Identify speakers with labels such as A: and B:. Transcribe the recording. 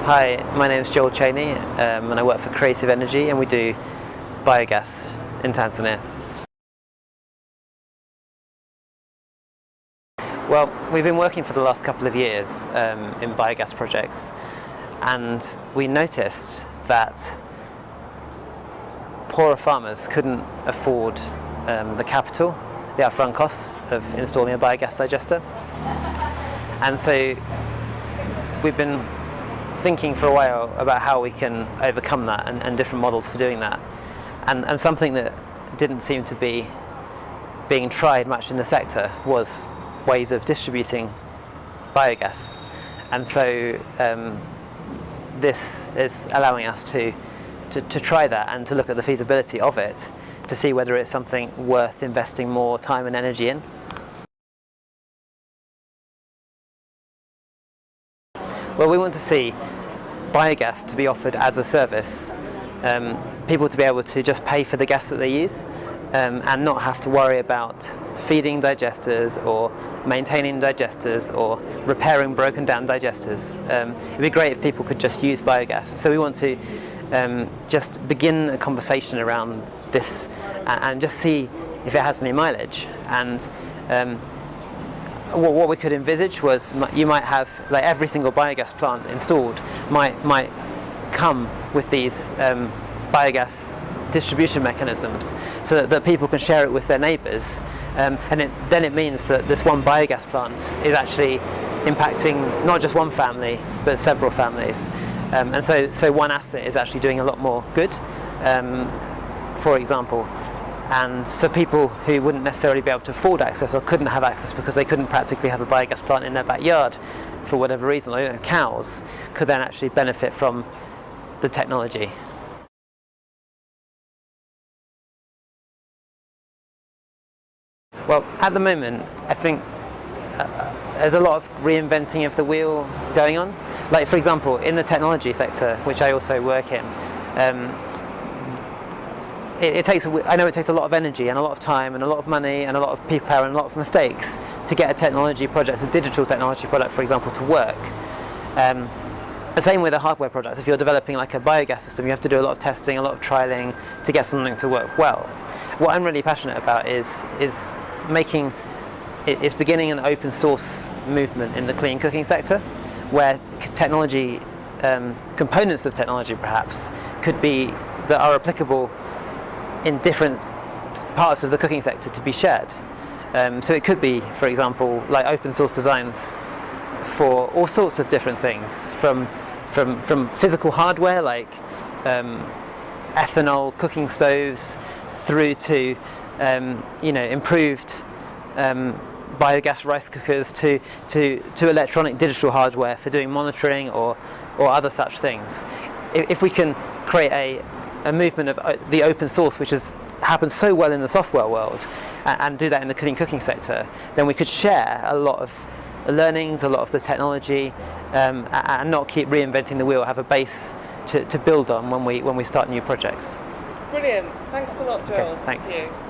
A: Hi, my name is Joel Cheney and I work for CREATIVenergie, and we do biogas in Tanzania. Well, we've been working for the last couple of years in biogas projects, and we noticed that poorer farmers couldn't afford the capital, the upfront costs of installing a biogas digester. And so we've been thinking for a while about how we can overcome that and different models for doing that. And something that didn't seem to be being tried much in the sector was ways of distributing biogas. And so this is allowing us to try that and to look at the feasibility of it, to see whether it's something worth investing more time and energy in. Well, we want to see biogas to be offered as a service, people to be able to just pay for the gas that they use and not have to worry about feeding digesters or maintaining digesters or repairing broken down digesters. It'd be great if people could just use biogas. So we want to just begin a conversation around this and just see if it has any mileage. And what we could envisage was you might have, like, every single biogas plant installed might come with these biogas distribution mechanisms, so that people can share it with their neighbours, and then it means that this one biogas plant is actually impacting not just one family but several families, and so one asset is actually doing a lot more good, for example. And so people who wouldn't necessarily be able to afford access or couldn't have access because they couldn't practically have a biogas plant in their backyard for whatever reason, like cows, could then actually benefit from the technology. Well, at the moment, I think there's a lot of reinventing of the wheel going on. Like, for example, in the technology sector, which I also work in, I know it takes a lot of energy and a lot of time and a lot of money and a lot of people power and a lot of mistakes to get a technology project, a digital technology product, for example, to work. The same with a hardware product. If you're developing like a biogas system, you have to do a lot of testing, a lot of trialing to get something to work well. What I'm really passionate about is beginning an open source movement in the clean cooking sector, where technology, components of technology perhaps, could be that are applicable in different parts of the cooking sector to be shared. So it could be, for example, like open source designs for all sorts of different things, from physical hardware like ethanol cooking stoves, through to improved biogas rice cookers, to electronic digital hardware for doing monitoring or other such things. If we can create a movement of the open source, which has happened so well in the software world, and do that in the clean cooking sector, then we could share a lot of the learnings, a lot of the technology, and not keep reinventing the wheel, have a base to build on when we start new projects.
B: Brilliant. Thanks a lot, Joel.
A: Okay, thanks.
B: Thank you.